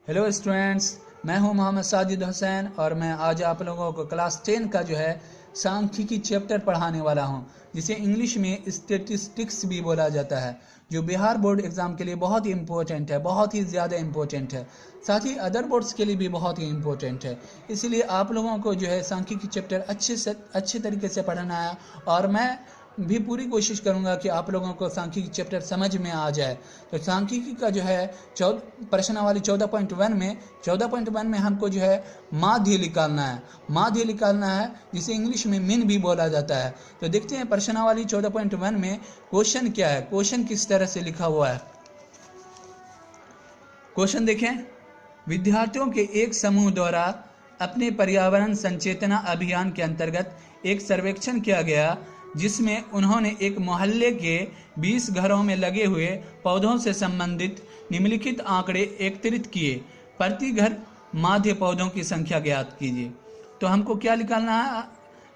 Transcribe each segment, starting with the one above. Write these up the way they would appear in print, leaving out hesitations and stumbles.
Hello students, मैं हूं मोहम्मद साजिद हुसैन और मैं आज आप लोगों को क्लास 10 का जो है सांख्यिकी चैप्टर पढ़ाने वाला हूं, जिसे इंग्लिश में स्टैटिस्टिक्स भी बोला जाता है, जो बिहार बोर्ड एग्ज़ाम के लिए बहुत ही इम्पोर्टेंट है, बहुत ही ज़्यादा इम्पोर्टेंट है। साथ ही अदर बोर्ड्स के लिए भी बहुत ही इम्पोर्टेंट है। इसलिए आप लोगों को जो है सांख्यिकी चैप्टर अच्छे तरीके से पढ़ना है और मैं भी पूरी कोशिश करूंगा कि आप लोगों को सांख्यिकी चैप्टर समझ में आ जाए। तो सांख्यिकी का जो है प्रश्नावली 14.1 में हमको जो है माध्य निकालना है, जिसे इंग्लिश में मीन भी बोला जाता है। तो देखते हैं प्रश्नावली 14.1 में क्वेश्चन क्या है, क्वेश्चन किस तरह से लिखा हुआ है। क्वेश्चन देखें, विद्यार्थियों के एक समूह द्वारा अपने पर्यावरण संचेतना अभियान के अंतर्गत एक सर्वेक्षण किया गया, जिसमें उन्होंने एक मोहल्ले के 20 घरों में लगे हुए पौधों से संबंधित निम्नलिखित आंकड़े एकत्रित किए। प्रति घर माध्य पौधों की संख्या ज्ञात कीजिए। तो हमको क्या निकालना है?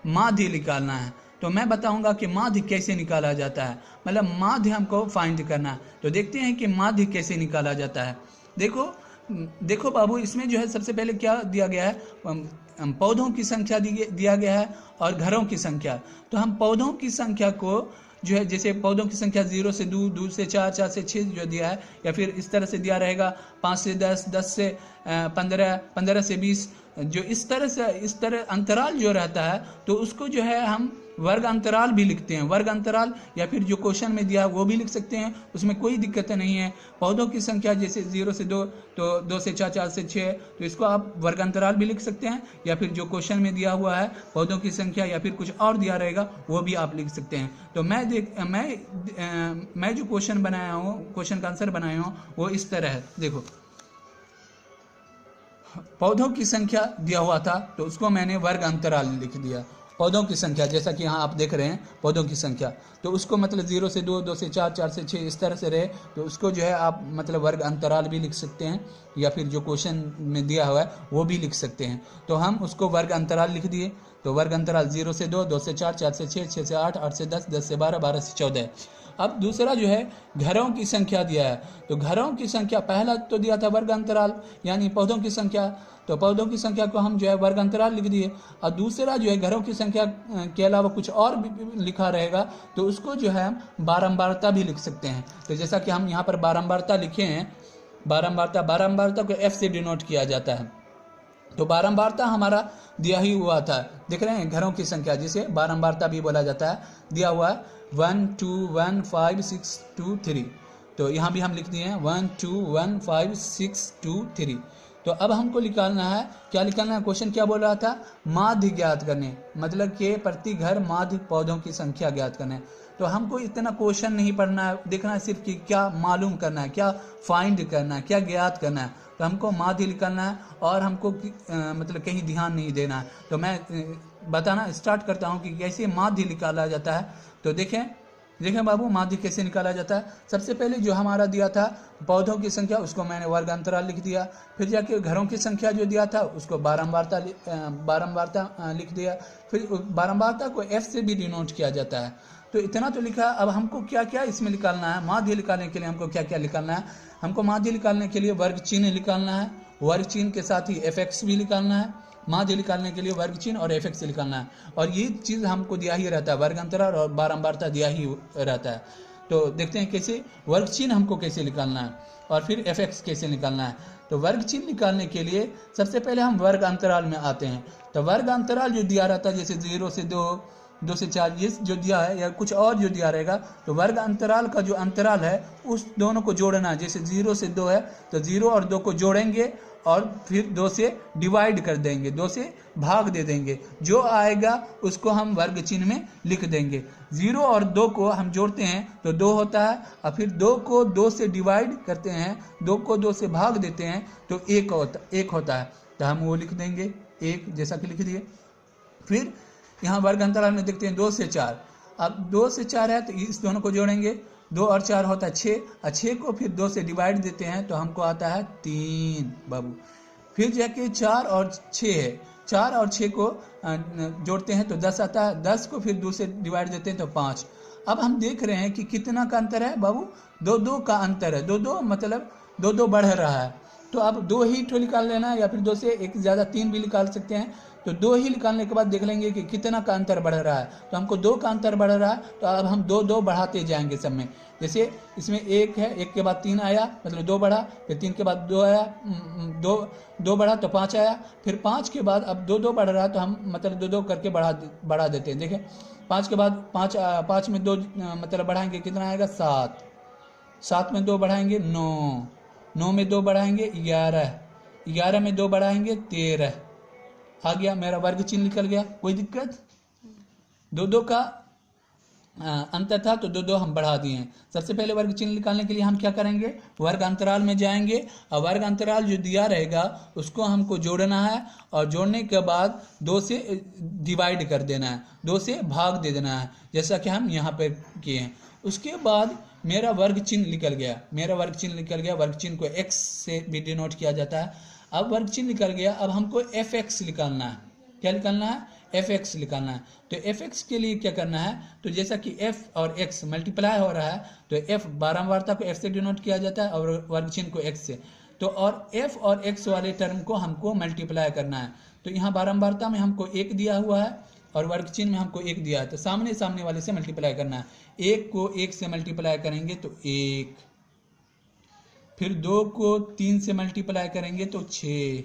माध्य निकालना है। तो मैं बताऊंगा कि माध्य कैसे निकाला जाता है, मतलब माध्य हमको फाइंड करना है। तो देखते हैं कि माध्य कैसे निकाला जाता है। देखो बाबू, इसमें जो है सबसे पहले क्या दिया गया है, पौधों की संख्या दिया गया है और घरों की संख्या। तो हम पौधों की संख्या को जो है, जैसे पौधों की संख्या 0 से 2, 2 से 4, 4 से 6 जो दिया है, या फिर इस तरह से दिया रहेगा 5 से 10, 10 से 15, 15 से 20, जो इस तरह अंतराल जो रहता है, तो उसको जो है हम वर्ग अंतराल भी लिखते हैं। वर्ग अंतराल या फिर जो क्वेश्चन में दिया है वो भी लिख सकते हैं, उसमें कोई दिक्कत नहीं है। पौधों की संख्या जैसे 0 से 2, तो 2 से 4, 4 से 6, तो इसको आप वर्ग अंतराल भी लिख सकते हैं, या फिर जो क्वेश्चन में दिया हुआ है पौधों की संख्या या फिर कुछ और दिया रहेगा वो भी आप लिख सकते हैं। तो मैं जो क्वेश्चन बनाया हूँ, क्वेश्चन का आंसर बनाया हूँ, वो इस तरह है। देखो, पौधों की संख्या दिया हुआ था तो उसको मैंने वर्ग अंतराल लिख दिया। पौधों की संख्या जैसा कि यहाँ आप देख रहे हैं, पौधों की संख्या, तो उसको मतलब 0 से 2, 2 से 4, 4 से 6 इस तरह से रहे, तो उसको जो है आप मतलब वर्ग अंतराल भी लिख सकते हैं, या फिर जो क्वेश्चन में दिया हुआ है वो भी लिख सकते हैं। तो हम उसको वर्ग अंतराल लिख दिए। तो वर्ग अंतराल 0 से 2, 2 से 4, 4 से 6, 6 से 8, 8 से 10, 10 से 12, 12 से 14। अब दूसरा जो है घरों की संख्या दिया है। तो घरों की संख्या, पहला तो दिया था वर्ग अंतराल यानी पौधों की संख्या, तो पौधों की संख्या को हम जो है वर्ग अंतराल लिख दिए। और दूसरा जो है घरों की संख्या के अलावा कुछ और भी लिखा रहेगा, तो उसको जो है बारंबारता भी लिख सकते हैं। तो जैसा कि हम यहाँ पर बारंबारता लिखे हैं, बारंबारता को F से डिनोट किया जाता है। तो बारंबारता हमारा दिया ही हुआ था, देख रहे हैं, घरों की संख्या जिसे बारंबारता भी बोला जाता है, दिया हुआ है 1 2 1 5 6 2 3। तो यहाँ भी हम लिख दिए हैं 1 2 1 5 6 2 3। तो अब हमको निकालना है, क्या निकालना है? क्वेश्चन क्या बोल रहा था? माध्य ज्ञात करने, मतलब कि प्रति घर माध्य पौधों की संख्या ज्ञात करने। तो हमको इतना क्वेश्चन नहीं पढ़ना है, देखना है सिर्फ कि क्या मालूम करना है, क्या फाइंड करना है, क्या ज्ञात करना है। तो हमको माध्य निकालना है और हमको मतलब कहीं ध्यान नहीं देना है। तो मैं बताना स्टार्ट करता हूँ कि कैसे माध्य निकाला जाता है। तो देखें बाबू, माध्य कैसे निकाला जाता है। सबसे पहले जो हमारा दिया था पौधों की संख्या, उसको मैंने वर्ग अंतराल लिख दिया। फिर जाके घरों की संख्या जो दिया था उसको बारंबारता लिख दिया। फिर बारंबारता को F से भी डिनोट किया जाता है। तो इतना तो लिखा। अब हमको क्या क्या इसमें निकालना है? माध्य निकालने के लिए हमको क्या क्या निकालना है? हमको माध्य निकालने के लिए वर्ग चिन्ह निकालना है, वर्ग चिन्ह के साथ ही FX भी निकालना है। माध्य निकालने के लिए वर्ग चिन्ह और FX निकालना है, और ये चीज़ हमको दिया ही रहता है, वर्ग अंतराल और बारंबारता दिया ही रहता है। तो देखते हैं कैसे वर्ग चिन्ह हमको कैसे निकालना है और फिर FX कैसे निकालना है। तो वर्ग चिन्ह निकालने के लिए सबसे पहले हम वर्ग अंतराल में आते हैं। तो वर्ग अंतराल जो दिया रहता है, जैसे 0 से 2, 2 से 4, ये जो दिया है या कुछ और जो दिया रहेगा, तो वर्ग अंतराल का जो अंतराल है उस दोनों को जोड़ना है। जैसे 0 से 2 है तो 0 और 2 को जोड़ेंगे और फिर 2 से डिवाइड कर देंगे, 2 से भाग दे देंगे। जो आएगा उसको हम वर्ग चिन्ह में लिख देंगे। 0 और 2 को हम जोड़ते हैं तो 2 होता है, और फिर 2 को 2 से डिवाइड करते हैं, 2 को 2 से भाग देते हैं तो 1 होता है। तो हम वो लिख देंगे 1, जैसा कि लिख दिए। फिर यहाँ वर्ग अंतराल में देखते हैं 2 से 4। अब 2 से 4 है तो इस दोनों को जोड़ेंगे, 2 और 4 होता है 6, और 6 को फिर 2 से डिवाइड देते हैं तो हमको आता है 3 बाबू। फिर जाके 4 और 6 है, 4 और 6 को जोड़ते हैं तो 10 आता है, 10 को फिर 2 से डिवाइड देते हैं तो 5। अब हम देख रहे हैं कि कितना का अंतर है बाबू? 2 2 का अंतर है। 2 2 मतलब 2 2 बढ़ रहा है। तो आप 2 ही ठो निकाल लेना, या फिर 2 से एक ज़्यादा 3 भी निकाल सकते हैं। तो 2 ही निकालने के बाद देख लेंगे कि कितना का अंतर बढ़ रहा है। तो हमको 2 का अंतर बढ़ रहा है, तो अब हम 2 बढ़ाते जाएंगे सब में। जैसे इसमें 1 है, 1 के बाद 3 आया, मतलब 2 बढ़ा, फिर 3 के बाद 2 आया, 2 बढ़ा तो 5 आया, फिर 5 के बाद अब 2 बढ़ रहा है, तो हम मतलब 2 करके बढ़ा देते हैं। देखें 5 के बाद 5 में 2 मतलब बढ़ाएंगे, कितना आएगा 7, 7 में 2 बढ़ाएंगे 9, 9 में 2 बढ़ाएंगे 11, 11 में 2 बढ़ाएंगे 13। आ गया, मेरा वर्ग चिन्ह निकल गया। कोई दिक्कत? 2 का अंतर था, तो 2 हम बढ़ा दिए हैं। सबसे पहले वर्ग चिन्ह निकालने के लिए हम क्या करेंगे, वर्ग अंतराल में जाएंगे, और वर्ग अंतराल जो दिया रहेगा उसको हमको जोड़ना है, और जोड़ने के बाद 2 से डिवाइड कर देना है, 2 से भाग दे देना है, जैसा कि हम यहाँ पर किए हैं। उसके बाद मेरा वर्ग चिन्ह निकल गया, मेरा वर्ग चिन्ह निकल गया। वर्ग चिन्ह को x से भी डिनोट किया जाता है। अब वर्ग चिन्ह निकल गया, अब हमको fx निकालना है। क्या निकालना है? fx निकालना है। तो fx के लिए क्या करना है, तो जैसा कि f और x मल्टीप्लाई हो रहा है, तो f बारंबारता को f से डिनोट किया जाता है और वर्ग चिन्ह को x से। तो और f और x वाले टर्म को हमको मल्टीप्लाई करना है। तो यहाँ बारंबारता में हमको 1 दिया हुआ है और वर्ग चिन्ह में हमको 1 दिया है, तो सामने सामने वाले से मल्टीप्लाई करना है। 1 को 1 से मल्टीप्लाई करेंगे तो 1, फिर 2 को 3 से मल्टीप्लाई करेंगे तो 6,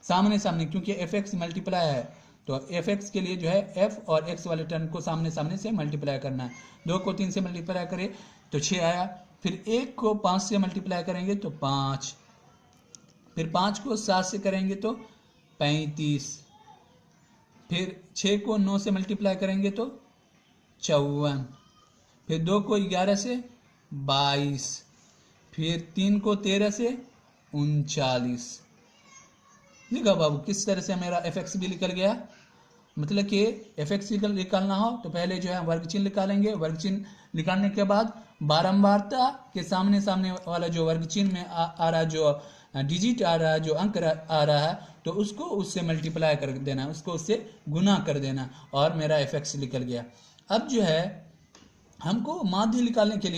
सामने सामने, क्योंकि fx मल्टीप्लाई है, तो fx के लिए जो है f और x वाले टर्म को सामने सामने से मल्टीप्लाई करना है। 2 को 3 से मल्टीप्लाई करें तो 6 आया, फिर 1 को 5 से मल्टीप्लाई करेंगे तो 5, फिर 5 को 7 से करेंगे तो 35, फिर 6 को 9 से मल्टीप्लाई करेंगे तो 54, फिर 2 को 11 से 22, फिर 3 को 13 से 39। देखा बाबू किस तरह से मेरा fx भी निकल गया। मतलब कि fx निकालना हो तो पहले जो है वर्ग चिन्ह निकालेंगे, वर्ग चिन्ह निकालने के बाद बारंबारता के सामने सामने वाला जो वर्ग चिन्ह में आ रहा है, जो डिजिट आ रहा है, जो अंक आ रहा है, तो उसको उससे मल्टीप्लाई कर देना, उसको उससे गुना कर देना, और मेरा fx निकल गया। अब जो है हमको माध्य निकालने के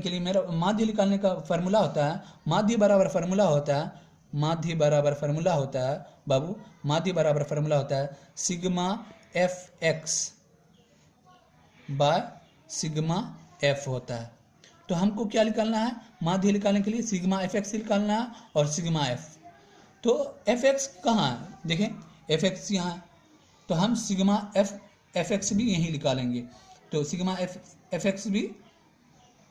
लिए मेरा माध्य निकालने का फार्मूला होता है, माध्य बराबर फार्मूला होता है, माध्य बराबर फार्मूला होता है बाबू, माध्य बराबर फार्मूला होता है sigma fx by sigma f होता है। तो हमको क्या निकालना है, माध्य निकालने के लिए सिग्मा fx निकालना है और सिग्मा f। तो fx कहाँ है, देखें fx यहाँ है, तो हम सिग्मा fx भी यहीं निकालेंगे। तो सिग्मा fx भी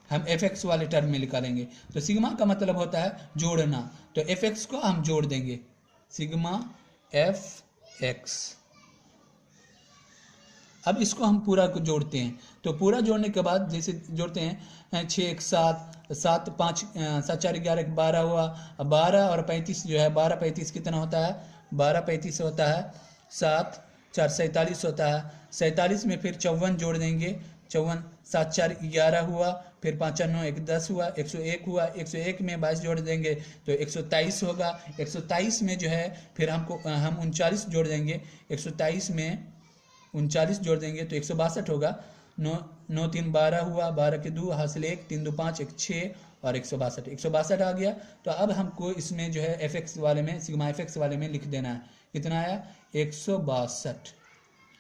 हम fx वाले टर्म में निकालेंगे। तो सिग्मा का मतलब होता है जोड़ना, तो fx को हम जोड़ देंगे, सिग्मा fx। अब इसको हम पूरा को जोड़ते हैं, तो पूरा जोड़ने के बाद जैसे जोड़ते हैं 6 1 7 7 5 7 4 11 12 हुआ, 12 और 35 जो है 12 35 कितना होता है, 12 35 होता है 7 4 47 होता है, 47 में फिर 54 जोड़ देंगे, 54 7 4 11 हुआ, फिर 5 4 9 1 10 हुआ, 101 हुआ, 101 में 22 जोड़ देंगे तो 123 होगा। 123 में जो है फिर हम 39 जोड़ देंगे, 127 में 39 जोड़ देंगे तो 162 होगा। 9 9 3 12 हुआ, 12 के 2 हासिल 1, 3 2 5 1 6 और 162 आ गया। तो अब हमको इसमें जो है fx वाले में सिग्मा fx वाले में लिख देना है, कितना आया 162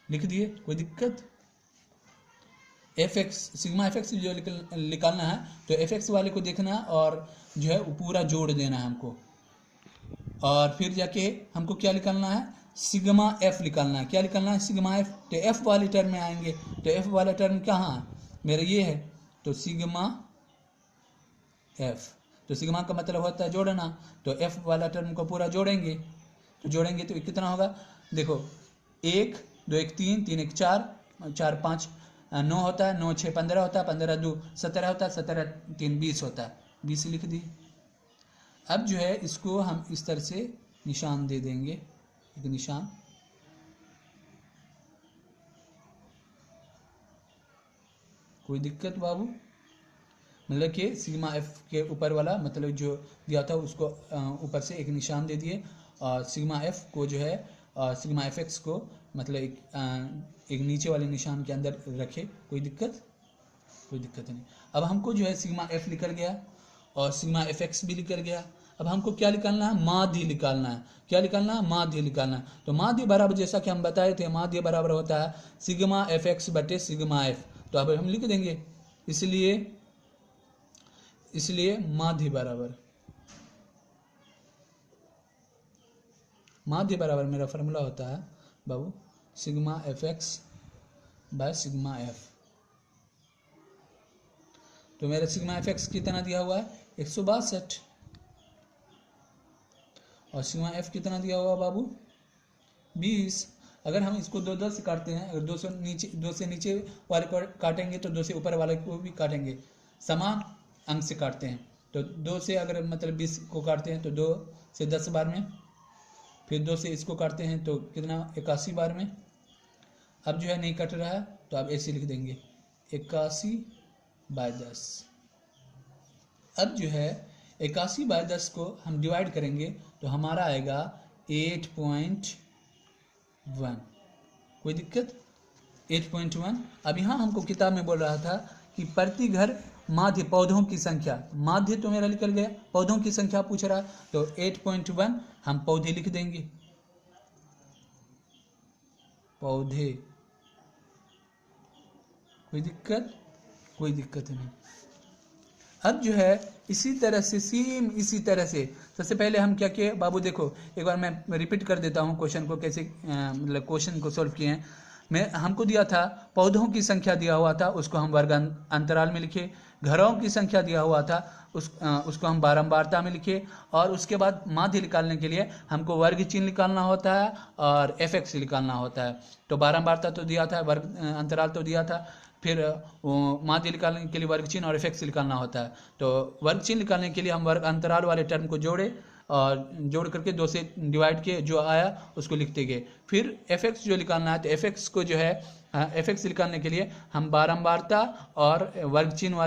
लिख दिए, कोई दिक्कत। fx सिग्मा fx जो निकालना है तो fx वाले को देखना और जो है पूरा जोड़ देना है हमको, और फिर जाके हमको क्या निकालना है, सिग्मा f निकालना है। क्या निकालना है, सिग्मा f। तो f वाले टर्म में आएंगे, तो f वाला टर्म कहाँ है, मेरा ये है, तो सिग्मा f। तो सिग्मा का मतलब होता है जोड़ना, तो f वाला टर्म को पूरा जोड़ेंगे, तो जोड़ेंगे तो कितना होगा, देखो 1 2 1 3 3 1 4 4 5 9 होता है, 9 6 15 होता है, 15 2 17 होता है, 17 3 20 होता है, 20 लिख दिए। अब जो है इसको हम इस तरह से निशान दे देंगे, एक निशान, कोई दिक्कत बाबू। मतलब कि सिग्मा एफ के ऊपर वाला मतलब जो दिया था उसको ऊपर से एक निशान दे दिए, और सिग्मा एफ को जो है सिग्मा एफ एक्स को मतलब एक नीचे वाले निशान के अंदर रखे, कोई दिक्कत नहीं। अब हमको जो है सिग्मा एफ निकल गया और सिग्मा एफ एक्स भी निकल गया। अब हमको क्या निकालना है, माध्य निकालना है। क्या निकालना है, माध्य निकालना है। तो माध्य बराबर जैसा कि हम बताए थे, माध्य बराबर होता है सिग्मा एफ एक्स बटे सिग्मा एफ। तो अब हम लिख देंगे, इसलिए माध्य बराबर मेरा फॉर्मूला होता है बाबू sigma f x by sigma f. तो मेरा सिग्मा एफ एक्स कितना दिया हुआ है 162 और सिग्मा एफ कितना दिया हुआ बाबू 20। अगर हम इसको 2 से काटते हैं, अगर 2 से नीचे वाले को काटेंगे तो 2 से ऊपर वाले को भी काटेंगे, समान अंक से काटते हैं। तो 2 से अगर मतलब 20 को काटते हैं तो 2 से 10 बार में, फिर 2 से इसको काटते हैं तो कितना 81 बार में। अब जो है नहीं कट रहा है तो आप ऐसे लिख देंगे 81/10। अब जो है 81/10 को हम डिवाइड करेंगे तो हमारा आएगा 8.1। कोई दिक्कत 8.1। अब यहाँ हमको किताब में बोल रहा था कि प्रति घर माध्य पौधों की संख्या, माध्य तो मेरा निकल गया, पौधों की संख्या पूछ रहा है तो 8.1 हम पौधे लिख देंगे, पौधे। कोई दिक्कत नहीं। अब जो है इसी तरह से सबसे पहले हम क्या किए बाबू, देखो एक बार मैं रिपीट कर देता हूँ क्वेश्चन को, कैसे मतलब क्वेश्चन को सॉल्व किए हैं। हमको दिया था पौधों की संख्या दिया हुआ था, उसको हम वर्ग अंतराल में लिखे। घरों की संख्या दिया हुआ था, उसको हम बारंबारता में लिखे। और उसके बाद माध्य निकालने के लिए हमको वर्ग चिन्ह निकालना होता है और एफ एक्स निकालना होता है। तो बारंबारता तो दिया था, वर्ग अंतराल तो दिया था, फिर माध्य निकालने के लिए वर्ग चिन्ह और एफ एक्स निकालना होता है। तो वर्ग चिन्ह निकालने के लिए हम वर्ग अंतराल वाले टर्म को जोड़े और जोड़ करके 2 से डिवाइड किए, जो आया उसको लिखते गए। फिर एफ एक्स जो निकालना है तो एफ एक्स को जो है एफ एक्स निकालने के लिए हम बारंबारता और वर्ग चिन्ह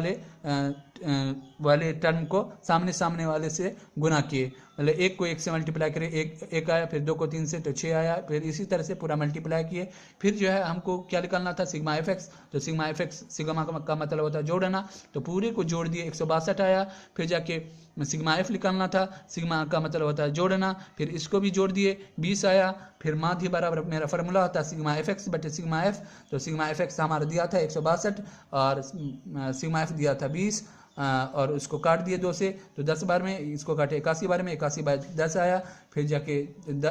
वाले टर्म को सामने वाले से गुना किए, मतलब 1 को 1 से मल्टीप्लाई करें, 1 आया, फिर 2 को 3 से तो 6 आया, फिर इसी तरह से पूरा मल्टीप्लाई किए। फिर जो है हमको क्या निकालना था सिग्मा एफ एक्स। तो सिग्मा एफ एक्स, सिग्मा का मतलब होता है जोड़ना, तो पूरे को जोड़ दिए 162 आया। फिर जाके सिग्मा एफ निकालना था, सिग्मा का मतलब होता है जोड़ना, फिर इसको भी जोड़ दिए 20 आया। फिर माध्य बराबर मेरा फार्मूला होता है सिग्मा एफ एक्स बटे सिग्मा एफ। तो सिग्मा एफ एक्स हमारा दिया था 162 और सिग्मा एफ दिया था 20 और उसको काट दिए 2 से, तो 10 बार में, इसको काटे 81 बार में, 81/10 आया। फिर जाके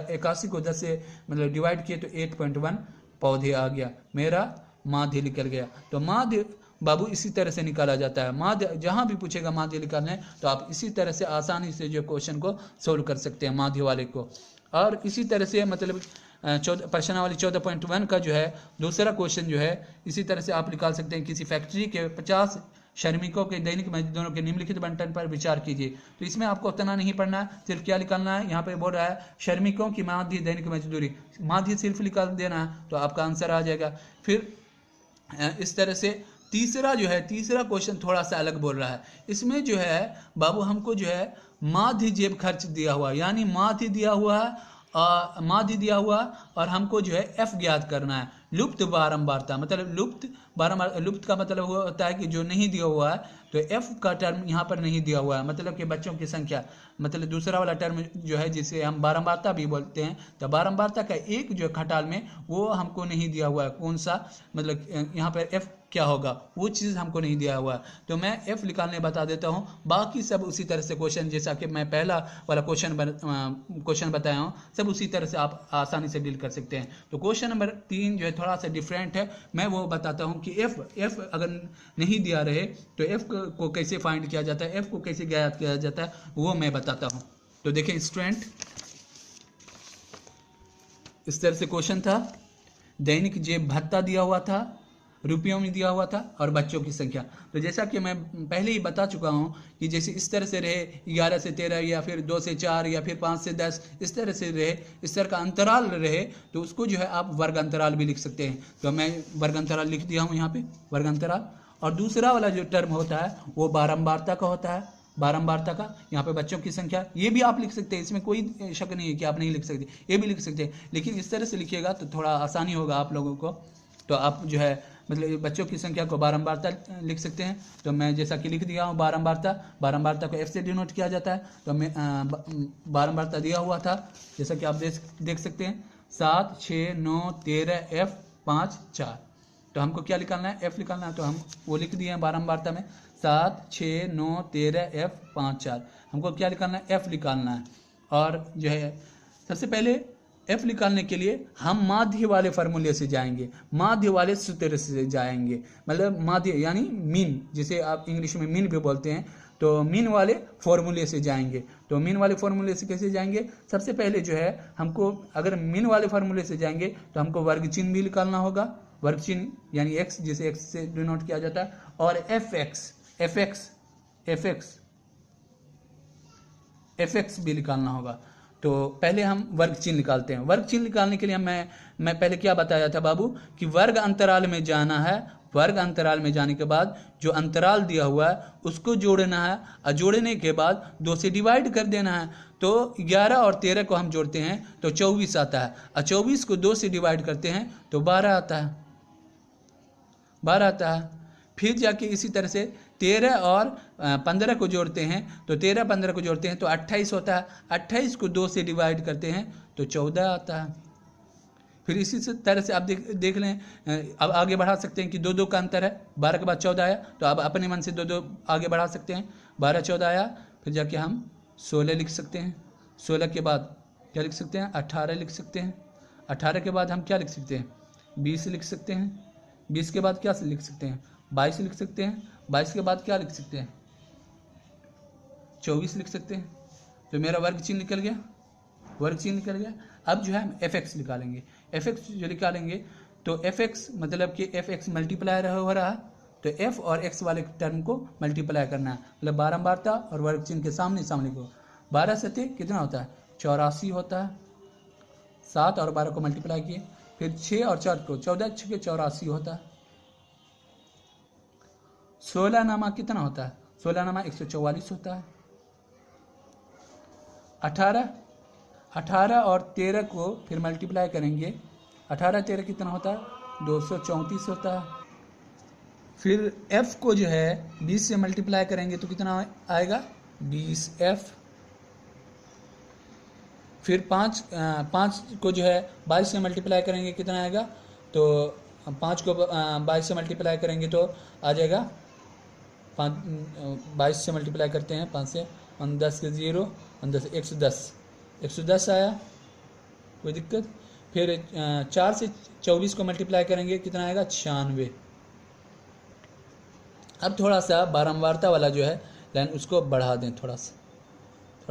81 को 10 से मतलब डिवाइड किए तो 8.1 पौधे आ गया, मेरा माध्य निकल गया। तो माध्य बाबू इसी तरह से निकाला जाता है। माध्य जहाँ भी पूछेगा माध्य निकालना है तो आप इसी तरह से आसानी से जो क्वेश्चन को सोल्व कर सकते हैं माध्य वाले को। और इसी तरह से मतलब प्रश्नावली 14.1 का जो है दूसरा क्वेश्चन जो है इसी तरह से आप निकाल सकते हैं। किसी फैक्ट्री के 50 श्रमिकों के दैनिक मजदूरों के निम्नलिखित बंटन पर विचार कीजिए। तो इसमें आपको उतना नहीं पढ़ना है, सिर्फ क्या निकालना है, यहाँ पे बोल रहा है श्रमिकों की माध्य दैनिक मजदूरी, माध्य सिर्फ निकाल देना है तो आपका आंसर आ जाएगा। फिर इस तरह से तीसरा क्वेश्चन थोड़ा सा अलग बोल रहा है। इसमें जो है बाबू हमको जो है माध्य जेब खर्च दिया हुआ, यानी माध्य दिया हुआ और हमको जो है एफ ज्ञात करना है। लुप्त बारंबारता मतलब लुप्त का मतलब होता है कि जो नहीं दिया हुआ है, तो एफ का टर्म यहाँ पर नहीं दिया हुआ है, मतलब कि बच्चों की संख्या, मतलब दूसरा वाला टर्म जो है जिसे हम बारंबारता भी बोलते हैं, तो बारंबारता का एक जो खटाल में वो हमको नहीं दिया हुआ है, कौन सा मतलब यहाँ पर एफ क्या होगा वो चीज़ हमको नहीं दिया हुआ है। तो मैं एफ निकालने बता देता हूँ, बाकी सब उसी तरह से क्वेश्चन जैसा कि मैं पहला वाला क्वेश्चन बताया हूँ, सब उसी तरह से आप आसानी से डील कर सकते हैं। तो क्वेश्चन नंबर 3 जो है थोड़ा सा डिफरेंट है, मैं वो बताता हूँ कि एफ अगर नहीं दिया रहे तो एफ को कैसे फाइंड किया जाता है, एफ को कैसे ज्ञात किया जाता है वो मैं बताता हूँ। तो देखें स्टूडेंट, इस तरह से क्वेश्चन था, दैनिक जेब भत्ता दिया हुआ था, रुपयों में दिया हुआ था और बच्चों की संख्या। तो जैसा कि मैं पहले ही बता चुका हूं कि जैसे इस तरह से रहे 11 से 13 या फिर 2 से 4 या फिर 5 से 10, इस तरह से रहे, इस तरह का अंतराल रहे, तो उसको जो है आप वर्ग अंतराल भी लिख सकते हैं। तो मैं वर्ग अंतराल लिख दिया हूं यहाँ पे, वर्ग अंतराल। और दूसरा वाला जो टर्म होता है वो बारंबारता का होता है, बारंबारता का, यहाँ पे बच्चों की संख्या, ये भी आप लिख सकते हैं, इसमें कोई शक नहीं है कि आप नहीं लिख सकते, ये भी लिख सकते हैं, लेकिन इस तरह से लिखिएगा तो थोड़ा आसानी होगा आप लोगों को। तो आप जो है मतलब बच्चों की संख्या को बारंबारता लिख सकते हैं। तो मैं जैसा कि लिख दिया हूँ बारंबारता को f से डिनोट किया जाता है। तो मैं बारंबारता दिया हुआ था जैसा कि आप देख सकते हैं 7, 6, 9, 13 f 5 4। तो हमको क्या निकालना है, f निकालना है। तो हम वो लिख दिए हैं बारंबारता में 7, 6, 9, 13 f 5 4। हमको क्या निकालना है, f निकालना है। और जो है सबसे पहले f निकालने के लिए हम माध्य वाले फार्मूले से जाएंगे, माध्य वाले सूत्र से जाएंगे। मतलब माध्य यानी मीन, जिसे आप इंग्लिश में मीन भी बोलते हैं। तो मीन वाले फॉर्मूले से जाएंगे। तो मीन वाले फॉर्मूले से कैसे जाएंगे, सबसे पहले जो है हमको अगर मीन वाले फॉर्मूले से जाएंगे तो हमको वर्ग चिन्ह भी निकालना होगा, वर्ग चिन्ह यानी x, जिसे x से डिनोट किया जाता है, और fx भी निकालना होगा। तो पहले हम वर्ग चिन्ह निकालते हैं। वर्ग चिन्ह निकालने के लिए मैं पहले क्या बताया था बाबू कि वर्ग अंतराल में जाना है। वर्ग अंतराल में जाने के बाद जो अंतराल दिया हुआ है उसको जोड़ना है, और जोड़ने के बाद 2 से डिवाइड कर देना है। तो 11 और 13 को हम जोड़ते हैं तो 24 आता है, और 24 को 2 से डिवाइड करते हैं तो 12 आता है, 12 आता है। फिर जाके इसी तरह से 13 और 15 को जोड़ते हैं तो 13-15 को जोड़ते हैं तो 28 होता है, 28 को 2 से डिवाइड करते हैं तो 14 आता है। फिर इसी तरह से आप देख लें, अब आगे बढ़ा सकते हैं कि 2-2 का अंतर है, 12 के बाद 14 आया तो आप अपने मन से 2-2 आगे बढ़ा सकते हैं। 12-14 आया, फिर जाके हम 16 लिख सकते हैं। 16 के बाद क्या लिख सकते हैं, 18 लिख सकते हैं। 18 के बाद हम क्या लिख सकते हैं, 20 लिख सकते हैं। 20 के बाद क्या लिख सकते हैं, 22 लिख सकते हैं। 22 के बाद क्या लिख सकते हैं, 24 लिख सकते हैं। तो मेरा वर्ग चिन्ह निकल गया, वर्ग चिन्ह निकल गया। अब जो है हम fx निकालेंगे। fx जो निकालेंगे तो fx मतलब कि fx मल्टीप्लाई हो रहा है, तो f और x वाले टर्म को मल्टीप्लाई करना है। मतलब बारंबारता और वर्ग चिन्ह के सामने सामने को 12 से कितना होता है, 84 होता है। 7 और 12 को मल्टीप्लाई किए, फिर 6 और 4 को 14 6 के 84 होता है। 16 नामा कितना होता है, 16 नामा 144 होता है। 18 और 13 को फिर मल्टीप्लाई करेंगे, 18-13 कितना होता है, 234 होता है। फिर f को जो है 20 से मल्टीप्लाई करेंगे तो कितना आएगा, 20f। फिर 5 को जो है 22 से मल्टीप्लाई करेंगे कितना आएगा, तो 5 को 22 से मल्टीप्लाई करेंगे तो आ जाएगा 22 से मल्टीप्लाई करते हैं 5 से, 10 के 0, 10 110 आया, कोई दिक्कत। फिर 4 से 24 को मल्टीप्लाई करेंगे कितना आएगा, 96। अब थोड़ा सा बारंबारता वाला जो है लाइन उसको बढ़ा दें, थोड़ा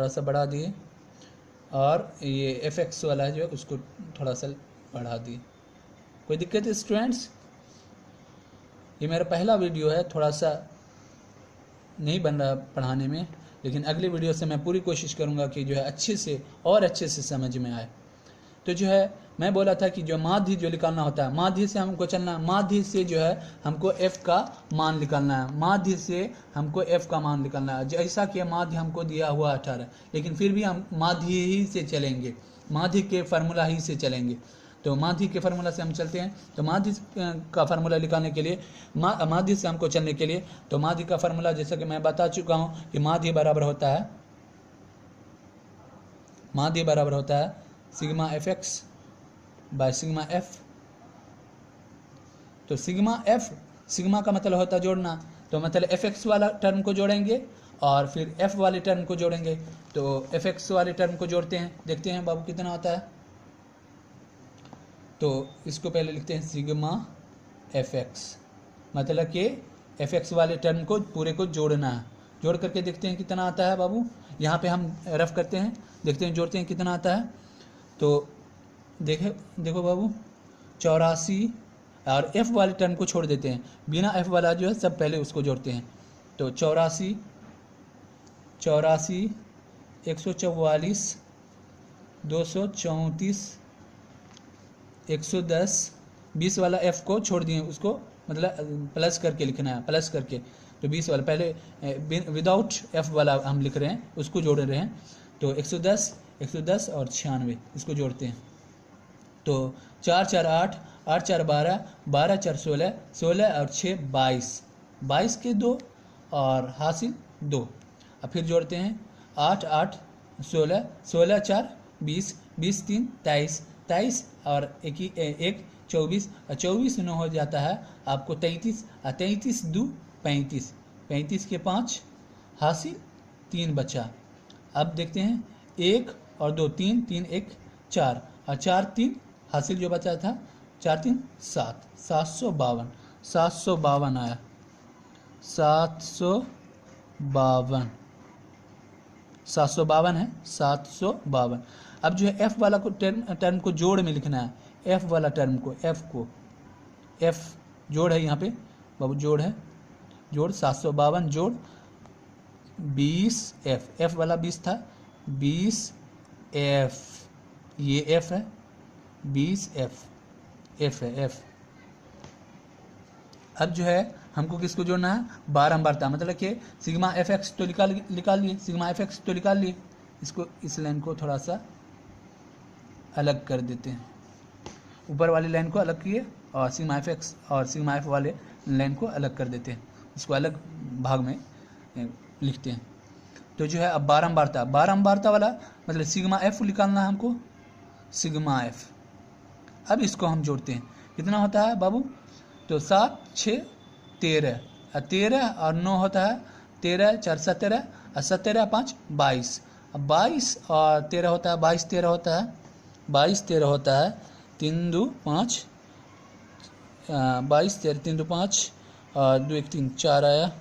सा बढ़ा दिए, और ये fx वाला जो है उसको थोड़ा सा बढ़ा दिए। कोई दिक्कत है स्टूडेंट्स? ये मेरा पहला वीडियो है, थोड़ा सा नहीं बन रहा पढ़ाने में, लेकिन अगले वीडियो से मैं पूरी कोशिश करूंगा कि जो है अच्छे से समझ में आए। तो जो है मैं बोला था कि जो माध्य जो निकालना होता है, माध्य से हमको चलना, माध्य से जो है हमको f का मान निकालना है, माध्य से हमको f का मान निकालना है। जैसा कि माध्य हमको दिया हुआ 18, लेकिन फिर भी हम माध्य ही से चलेंगे, माध्य के फार्मूला ही से चलेंगे। तो माध्य के फार्मूला से हम चलते हैं। तो माध्य का फार्मूला निकालने के लिए, माध्य से हमको चलने के लिए, तो माध्य का फार्मूला जैसा कि मैं बता चुका हूँ कि माध्य बराबर होता है sigma fx by sigma f। तो सिग्मा का मतलब होता है जोड़ना, तो मतलब fx वाला टर्म को जोड़ेंगे और फिर f वाले टर्म को जोड़ेंगे। तो fx वाले टर्म को जोड़ते हैं, देखते हैं बाबू कितना होता है। तो इसको पहले लिखते हैं सिग्मा fx, मतलब कि fx वाले टर्म को पूरे को जोड़ना है। जोड़ करके देखते हैं कितना आता है बाबू। यहाँ पे हम रफ करते हैं, देखते हैं जोड़ते हैं कितना आता है। तो देखो बाबू 84, और f वाले टर्म को छोड़ देते हैं, बिना f वाला जो है सब पहले उसको जोड़ते हैं। तो 84 144 234 110, 20 वाला f को छोड़ दिए, उसको मतलब प्लस करके लिखना है, प्लस करके। तो 20 वाला पहले विदाउट f वाला हम लिख रहे हैं, उसको जोड़ रहे हैं। तो 110 और 96 इसको जोड़ते हैं। तो 4 4 8, 8 4 12, 12 4 16, 16 और 6 22, 22 के 2 और हासिल 2। अब फिर जोड़ते हैं 8 8 16, 16 4 20, 20 3 23, 23 और एक 24, 24 9 हो जाता है आपको 33, 33 2 35, 35 के 5 हासिल 3 बचा। अब देखते हैं 1 और 2 3, 3 1 4 और 4 3 हासिल जो बचा था 4 3 7, 752, 752 आया, 752, 752 है, 752। अब जो है एफ वाला को टर्म को जोड़ में लिखना है, एफ वाला टर्म को, एफ जोड़ है यहाँ पे बाबू, जोड़ है, जोड़ 752 जोड़ 20 एफ वाला 20 था, 20 एफ, ये एफ है, 20 एफ है एफ। अब जो है हमको किसको जोड़ना है, बारंबारता, मतलब कि सिग्मा एफ एक्स तो निकाल लिए, सिग्मा एफ एक्स तो निकाल लिए। इसको, इस लाइन को थोड़ा सा अलग कर देते हैं, ऊपर वाली लाइन को अलग किए और सिग्मा एफ एक्स और सिग्मा एफ वाले लाइन को अलग कर देते हैं, इसको अलग भाग में लिखते हैं। तो जो है अब बारंबारता वाला मतलब सिग्मा एफ निकालना है हमको, सिग्मा एफ। अब इसको हम जोड़ते हैं, कितना होता है बाबू, तो 7 6 13, 13 और 9 होता है 13 4 17 और 17 5 22, 22 और 13 होता है 22 13 होता है, 22 13 होता है 3 2 5, 22 13 3 2 5 और 2 1 3 4 आया,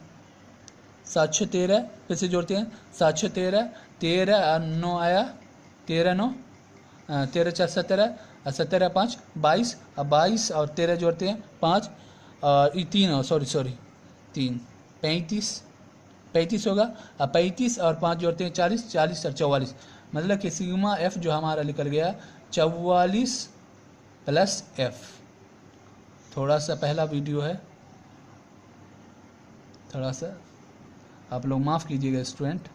7 6 13, फिर से जोड़ते हैं 7 6 13, 13 और 9 आया, 13 9 13 4 17 और 17 5 22 और 22 और 13 जोड़ते हैं 5 और 3 सॉरी 3 35 होगा, और 35 और 5 जोड़ते हैं 40, 40 और 44, मतलब कि सिग्मा एफ जो हमारा निकल गया 44 प्लस एफ। थोड़ा सा पहला वीडियो है, थोड़ा सा आप लोग माफ़ कीजिएगा स्टूडेंट,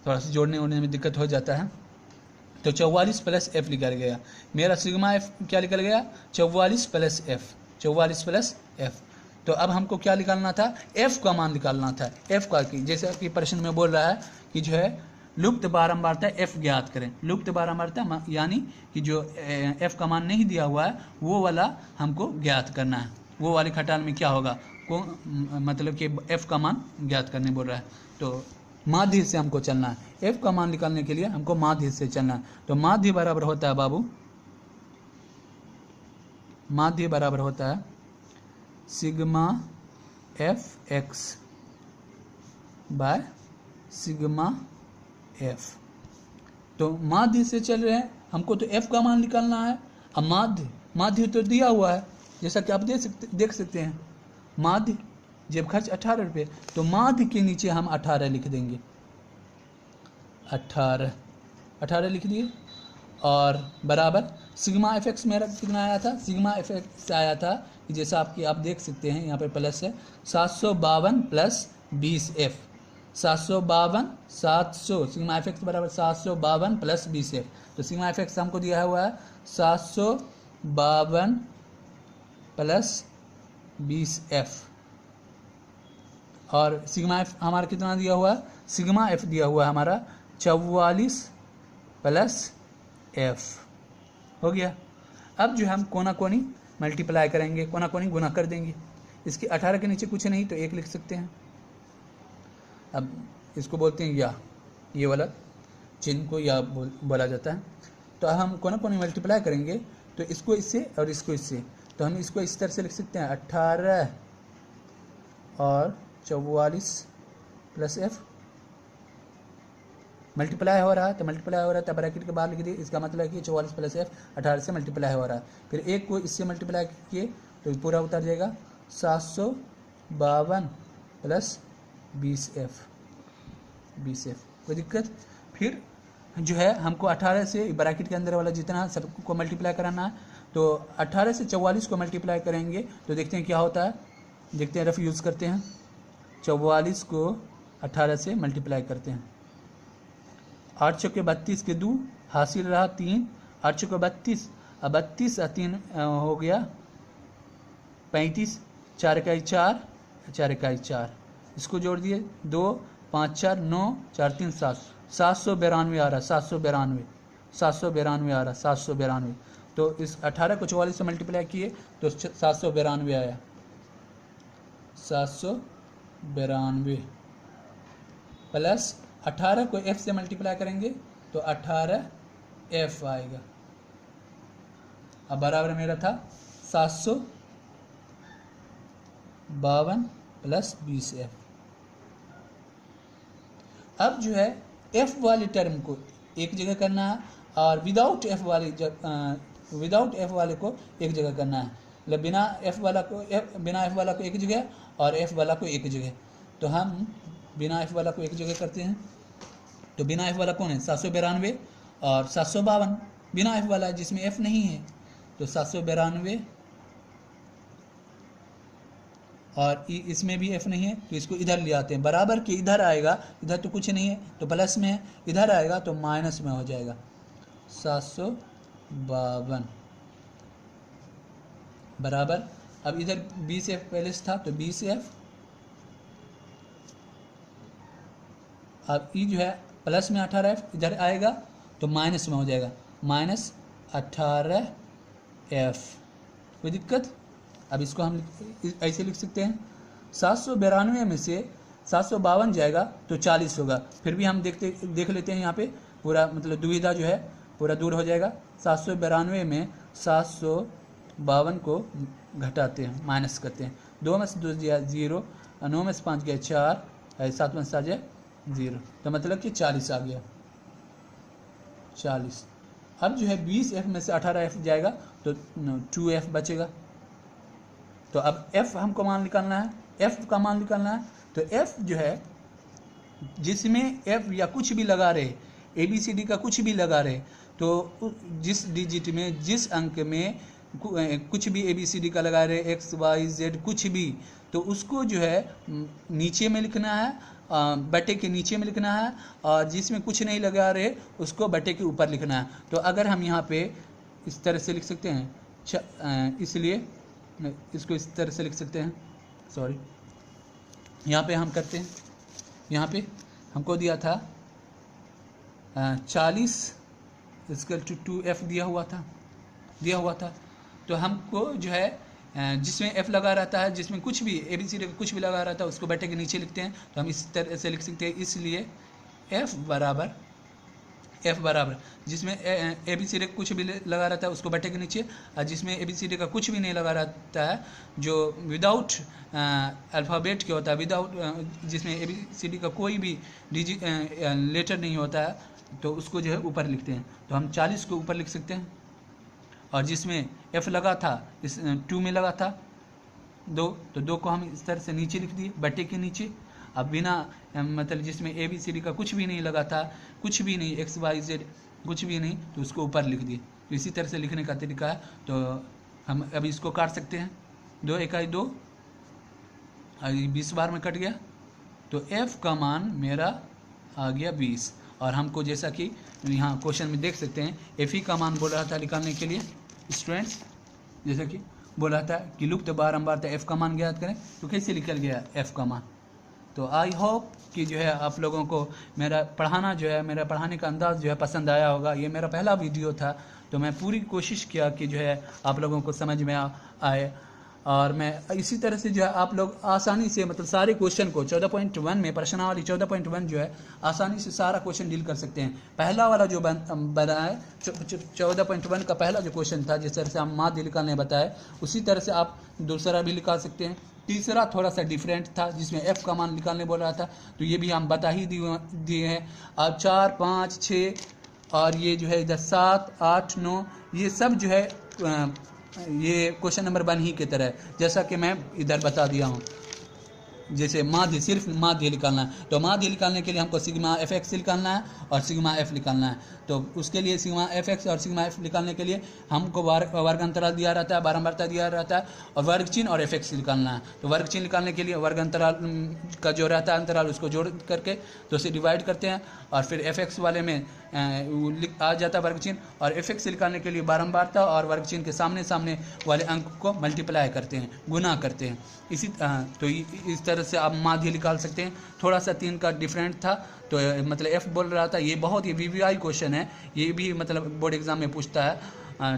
थोड़ा सा जोड़ने वोड़ने में दिक्कत हो जाता है। तो 44 प्लस एफ निकल गया, मेरा सिग्मा एफ क्या निकल गया, 44 प्लस एफ, 44 प्लस एफ। तो अब हमको क्या निकालना था, एफ का मान निकालना था, एफ का, कि जैसे कि प्रश्न में बोल रहा है कि जो है लुप्त बारंबारता एफ ज्ञात करें, लुप्त बारंबारता यानी कि जो एफ का मान नहीं दिया हुआ है वो वाला हमको ज्ञात करना है, वो वाली खटाल में क्या होगा को, मतलब कि एफ का मान ज्ञात करने बोल रहा है। तो माध्य से हमको चलना है, एफ का मान निकालने के लिए हमको माध्य से चलना है। तो माध्य बराबर होता है बाबू, माध्य बराबर होता है sigma f x by sigma f. तो माध्य से चल रहे हैं, हमको तो एफ का मान निकालना है। अब माध्य तो दिया हुआ है, जैसा कि आप देख सकते हैं, माध्य जेब खर्च 18 रुपये, तो माध्य के नीचे हम 18 लिख देंगे, 18 लिख दिए, और बराबर सिग्मा एफ एक्स मेरा कितना आया था, सिग्मा एफ एक्स आया था कि जैसा आप देख सकते हैं यहाँ पे प्लस है 752 plus 20 F, 700 sigma f x बराबर 752 प्लस 20 एफ। तो सिग्मा एफ एक्स हमको दिया हुआ है 752 प्लस 20 एफ, और सिग्मा एफ हमारा कितना दिया हुआ है, सिग्मा एफ दिया हुआ है हमारा 44 प्लस एफ, हो गया। अब जो हम कोना कोनी मल्टीप्लाई करेंगे, कोना कोनी गुना कर देंगे, इसके 18 के नीचे कुछ नहीं तो 1 लिख सकते हैं। अब इसको बोलते हैं या, ये वाला चिन्ह को या बोला जाता है। तो हम कोना कोनी मल्टीप्लाई करेंगे, तो इसको इससे और इसको इससे, तो हम इसको इस तरह से लिख सकते हैं 18 और 44 प्लस एफ, मल्टीप्लाई हो रहा है तो मल्टीप्लाई हो रहा है, ब्रैकेट के बाहर लिख दिए, इसका मतलब है कि 44 प्लस एफ 18 से मल्टीप्लाई हो रहा है। फिर एक को इससे मल्टीप्लाई किए तो पूरा उतर जाएगा 752 प्लस 20 एफ, कोई दिक्कत। फिर जो है हमको 18 से ब्रैकेट के अंदर वाला जितना सबको मल्टीप्लाई कराना है, तो 18 से 44 को मल्टीप्लाई करेंगे तो देखते हैं क्या होता है, देखते हैं, रफ यूज़ करते हैं, 44 को 18 से मल्टीप्लाई करते हैं, 8 चौके 32 के 2 हासिल रहा 3, 8 चौके 32 अब 32 और 3 हो गया 35, 4 इकाई 4, 4 इकाई 4, इसको जोड़ दिए 2 5 4 9 4 3 7, 792 आ रहा, 792 आ रहा, 792। तो इस 18 को 44 से मल्टीप्लाई किए तो 792 आया, 792 प्लस 18 को f से मल्टीप्लाई करेंगे तो 18f आएगा। अब बराबर मेरा था 752 प्लस 20f। अब जो है f वाली टर्म को एक जगह करना है और विदाउट f वाले को एक जगह करना है, मतलब बिना f वाला को एक जगह और f वाला को एक जगह। तो हम बिना f वाला को एक जगह करते हैं, तो बिना f वाला कौन है 792 और 752 बिना f वाला जिसमें f नहीं है, तो 792 और इसमें भी f नहीं है तो इसको इधर ले आते हैं, बराबर के इधर आएगा, इधर तो कुछ नहीं है तो प्लस में है, इधर आएगा तो माइनस में हो जाएगा 752 बराबर। अब इधर 20f पहले से था तो 20f, अब ई जो है प्लस में 18f इधर आएगा तो माइनस में हो जाएगा माइनस 18f। कोई दिक्कत? अब इसको हम ऐसे लिख सकते हैं 792 में से 752 जाएगा तो 40 होगा। फिर भी हम देख लेते हैं यहाँ पे पूरा मतलब दुविधा जो है पूरा दूर हो जाएगा। 792 में 752 को घटाते हैं, माइनस करते हैं, 2 में से 2 गया 0, 9 में से 5 गया 4, 7 में से 7 गया 0, तो मतलब कि 40 आ गया 40। अब जो है 20f में से 18f जाएगा तो 2f बचेगा। तो अब f हमको मान निकालना है, f का मान निकालना है। तो f जो है जिसमें f या कुछ भी लगा रहे, ABCD का कुछ भी लगा रहे, तो जिस डिजिट में जिस अंक में कुछ भी ABCD का लगा रहे x y z कुछ भी, तो उसको जो है नीचे में लिखना है, बटे के नीचे में लिखना है, और जिसमें कुछ नहीं लगा रहे उसको बटे के ऊपर लिखना है। तो अगर हम यहाँ पे इस तरह से लिख सकते हैं, इसलिए इसको इस तरह से लिख सकते हैं, सॉरी यहाँ पे हम करते हैं, यहाँ पे हमको दिया था 40 इक्वल टू 2f दिया हुआ था। तो हमको जो है जिसमें f लगा रहता है, जिसमें कुछ भी ABCD का कुछ भी लगा रहता है उसको बटे के नीचे लिखते हैं। तो हम इस तरह से लिख सकते हैं, इसलिए f बराबर जिसमें ABCD का कुछ भी लगा रहता है उसको बटे के नीचे, और जिसमें ABCD का कुछ भी नहीं लगा रहता है, जो विदाउट अल्फ़ाबेट के होता है, विदाउट जिसमें ABCD का कोई भी डिजिट लेटर नहीं होता है, तो उसको जो है ऊपर लिखते हैं। तो हम 40 को ऊपर लिख सकते हैं, और जिसमें f लगा था इस 2 में लगा था 2, तो 2 को हम इस तरह से नीचे लिख दिए बटे के नीचे। अब बिना मतलब जिसमें ABCD का कुछ भी नहीं लगा था, कुछ भी नहीं x y z कुछ भी नहीं, तो उसको ऊपर लिख दिए। तो इसी तरह से लिखने का तरीका है। तो हम अभी इसको काट सकते हैं, 2 इकाई 2 और 20 बार में कट गया, तो f का मान मेरा आ गया 20। और हमको जैसा कि यहाँ क्वेश्चन में देख सकते हैं f ही का मान बोल रहा था निकालने के लिए स्टूडेंट्स, जैसा कि बोल रहा था कि लुप्त बारंबार f का मान ज्ञात करें, तो कैसे निकल गया f का मान। तो आई होप कि जो है आप लोगों को मेरा पढ़ाने का अंदाज़ जो है पसंद आया होगा। ये मेरा पहला वीडियो था, तो मैं पूरी कोशिश किया कि जो है आप लोगों को समझ में आए, और मैं इसी तरह से जो है आप लोग आसानी से मतलब सारे क्वेश्चन को 14.1 में प्रश्नावली 14.1 जो है आसानी से सारा क्वेश्चन डील कर सकते हैं। पहला वाला जो बना है 14.1 का पहला जो क्वेश्चन था, जिस तरह से हम माध्य निकालने बताए, उसी तरह से आप दूसरा भी निकाल सकते हैं। तीसरा थोड़ा सा डिफरेंट था, जिसमें f का मान निकालने बोल रहा था, तो ये भी हम बता ही दिए हैं। अब 4 5 6 और ये जो है इधर 7 8 9, ये सब जो है ये क्वेश्चन नंबर 1 ही की तरह है, जैसा कि मैं इधर बता दिया हूँ। जैसे माध्य, सिर्फ माध्य निकालना है, तो माध्य निकालने के लिए हमको सिग्मा एफ एक्स निकालना है और सिग्मा एफ निकालना है। तो उसके लिए सिग्मा एफ एक्स और सिग्मा एफ निकालने के लिए हमको वर्ग अंतराल दिया रहता है, बारंबारता दिया रहता है, और वर्ग चिन्ह और एफ एक्स निकालना है। तो वर्ग चिन्ह निकालने के लिए वर्ग अंतराल का जो रहता है अंतराल, उसको जोड़ करके 2 से डिवाइड करते हैं, और फिर एफ एक्स वाले में आ जाता है वर्ग चिन्ह, और एफ एक्स निकालने के लिए बारंबारता और वर्ग चिन्ह के सामने सामने वाले अंक को मल्टीप्लाई करते हैं, गुना करते हैं। तो इस तरह से आप माध्य निकाल सकते हैं। थोड़ा सा 3 का डिफरेंट था, तो मतलब एफ बोल रहा था। ये बहुत ही वीवीआई क्वेश्चन है, ये भी मतलब बोर्ड एग्जाम में पूछता है,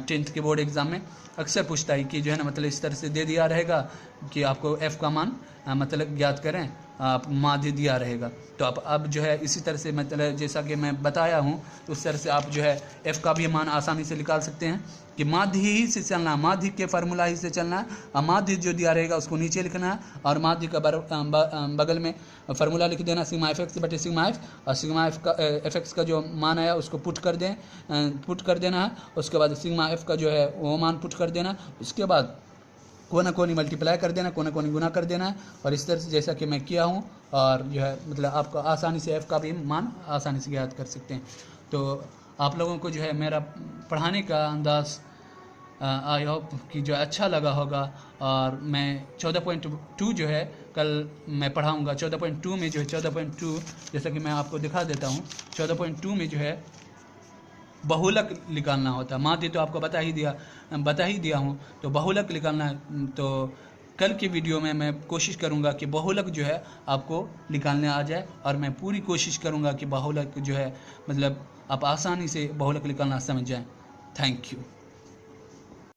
10th के बोर्ड एग्जाम में अक्सर पूछता है कि जो है ना मतलब इस तरह से दे दिया रहेगा कि आपको एफ़ का मान मतलब ज्ञात करें, आप माध्य दिया रहेगा। तो आप अब जो है इसी तरह से मतलब जैसा कि मैं बताया हूँ, उस तरह से आप जो है एफ़ का भी मान आसानी से निकाल सकते हैं कि माध्य ही से चलना, माध्य के फार्मूला ही से चलना है, और माध्य जो दिया रहेगा उसको नीचे लिखना है, और माध्य का बगल में फार्मूला लिख देना सिग्मा एफ एक्स बटे सिग्मा एफ, और सिग्मा एफ का एफ एक्स का जो मान आया उसको पुट कर देना है। उसके बाद सिग्मा एफ का जो है वो मान पुट कर देना, उसके बाद कोना कोनी मल्टीप्लाई कर देना, कोना कोनी गुना कर देना है, और इस तरह से जैसा कि मैं किया हूँ, और जो है मतलब आपको आसानी से एफ़ का भी मान आसानी से ज्ञात कर सकते हैं। तो आप लोगों को जो है मेरा पढ़ाने का अंदाज़ आई होप कि जो अच्छा लगा होगा। और मैं 14.2 जो है कल मैं पढ़ाऊँगा। 14.2 में जो है 14.2 जैसा कि मैं आपको दिखा देता हूँ, 14.2 में जो है बहुलक निकालना होता है। माध्य तो आपको बता ही दिया हूँ, तो बहुलक निकालना है। तो कल की वीडियो में मैं कोशिश करूँगा कि बहुलक जो है आपको निकालने आ जाए, और मैं पूरी कोशिश करूँगा कि बहुलक जो है मतलब आप आसानी से बहुलक निकालना समझ जाएं। Thank you.